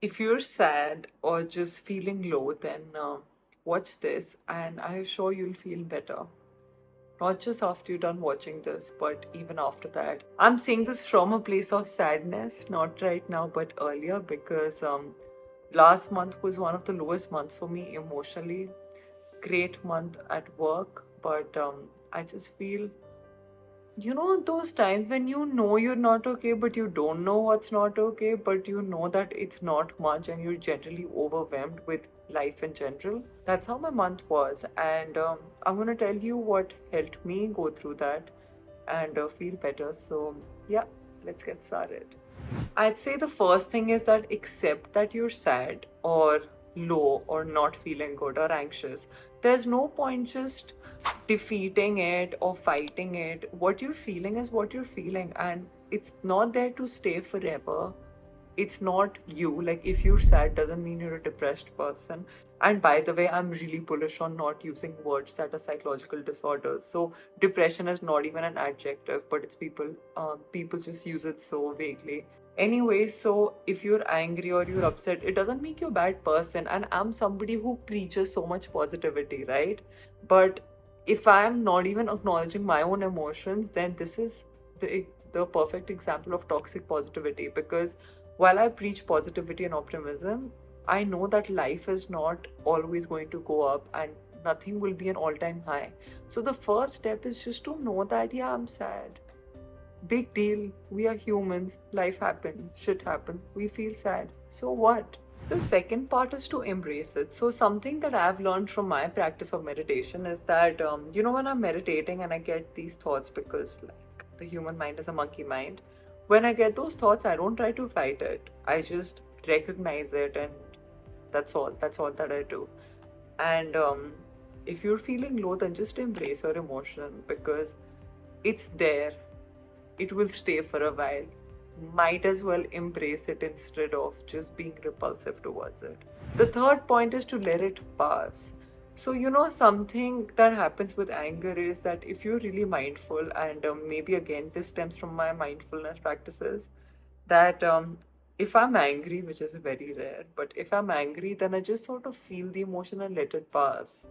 If you're sad or just feeling low, then watch this and I'm sure you'll feel better. Not just after you're done watching this, but even after that. I'm saying this from a place of sadness, not right now, but earlier, because last month was one of the lowest months for me emotionally. Great month at work, but I just feel, those times when you know you're not okay, but you don't know what's not okay, but you know that it's not much and you're generally overwhelmed with life in general. That's how my month was. And I'm going to tell you what helped me go through that and feel better. So, yeah, let's get started. I'd say the first thing is that accept that you're sad or low or not feeling good or anxious. There's no point just defeating it or fighting it. What you're feeling is what you're feeling, and it's not there to stay forever. It's not you. Like, if you're sad, doesn't mean you're a depressed person. And by the way, I'm really bullish on not using words that are psychological disorders. So depression is not even an adjective, but it's people just use it so vaguely. Anyway, so if you're angry or you're upset, it doesn't make you a bad person. And I'm somebody who preaches so much positivity, right? But if I'm not even acknowledging my own emotions, then this is the perfect example of toxic positivity. Because while I preach positivity and optimism, I know that life is not always going to go up and nothing will be an all-time high. So the first step is just to know that, yeah, I'm sad. Big deal. We are humans. Life happens. Shit happens. We feel sad. So what? The second part is to embrace it. So something that I've learned from my practice of meditation is that, when I'm meditating and I get these thoughts, because like the human mind is a monkey mind, when I get those thoughts, I don't try to fight it. I just recognize it, and that's all. That's all that I do. And if you're feeling low, then just embrace your emotion because it's there. It will stay for a while. Might as well embrace it instead of just being repulsive towards it. The third point is to let it pass. So, something that happens with anger is that if you're really mindful, and maybe again, this stems from my mindfulness practices, that if I'm angry, which is very rare, but if I'm angry, then I just sort of feel the emotion and let it pass.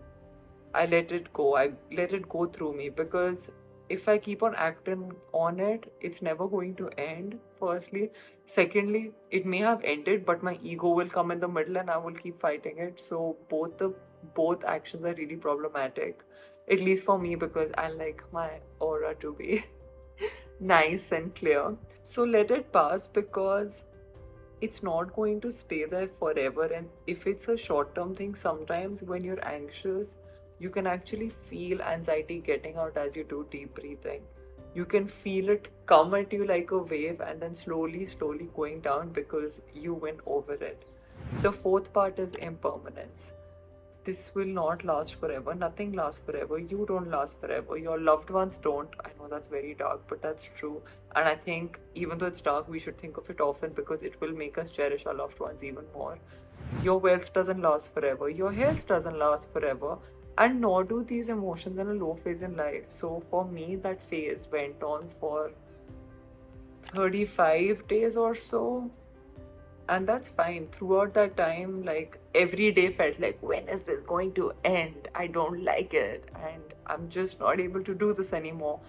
I let it go. I let it go through me because if I keep on acting on it, it's never going to end. Firstly, secondly, it may have ended, but my ego will come in the middle and I will keep fighting it. So both actions are really problematic, at least for me because I like my aura to be nice and clear. So let it pass because it's not going to stay there forever. And if it's a short term thing, sometimes when you're anxious, you can actually feel anxiety getting out as you do deep breathing. You can feel it come at you like a wave and then slowly going down because you went over it. The fourth part is impermanence. This will not last forever. Nothing lasts forever. You don't last forever. Your loved ones don't. I know that's very dark, but that's true. And I think even though it's dark, we should think of it often because it will make us cherish our loved ones even more. Your wealth doesn't last forever. Your health doesn't last forever. And nor do these emotions in a low phase in life. So for me, that phase went on for 35 days or so, and that's fine. Throughout that time, like, every day felt like, when is this going to end? I don't like it and I'm just not able to do this anymore.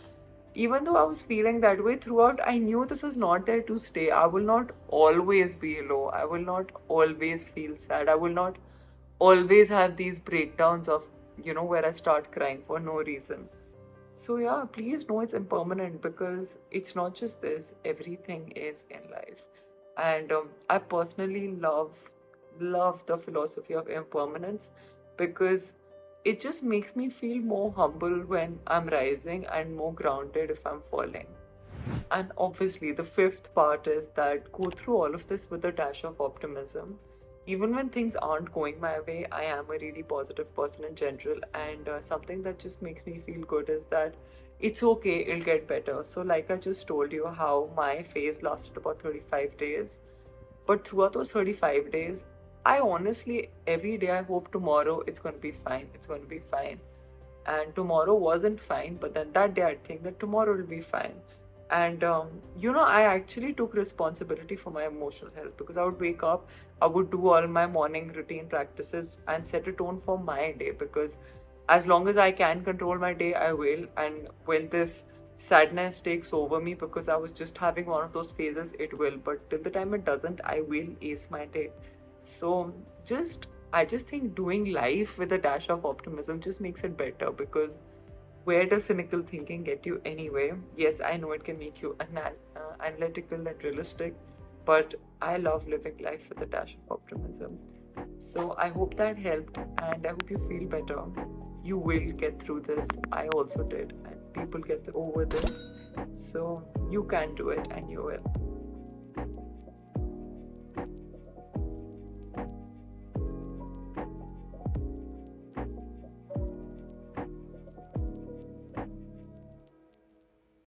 Even though I was feeling that way throughout, I knew this is not there to stay. I will not always be low. I will not always feel sad. I will not always have these breakdowns of, where I start crying for no reason. So yeah, please know it's impermanent because it's not just this, everything is in life. And I personally love the philosophy of impermanence because it just makes me feel more humble when I'm rising and more grounded if I'm falling. And obviously, the fifth part is that go through all of this with a dash of optimism. Even when things aren't going my way, I am a really positive person in general. And something that just makes me feel good is that it's okay, it'll get better. So, like I just told you, how my phase lasted about 35 days. But throughout those 35 days, I honestly, every day, I hope tomorrow it's going to be fine. It's going to be fine. And tomorrow wasn't fine, but then that day I'd think that tomorrow will be fine. And I actually took responsibility for my emotional health, because I would wake up, I would do all my morning routine practices and set a tone for my day, because as long as I can control my day, I will. And when this sadness takes over me because I was just having one of those phases, it will. But till the time it doesn't, I will ace my day. So I just think doing life with a dash of optimism just makes it better, because where does cynical thinking get you anyway? Yes, I know it can make you analytical and realistic, but I love living life with a dash of optimism. So I hope that helped, and I hope you feel better. You will get through this. I also did, and people get over this. So you can do it, and you will.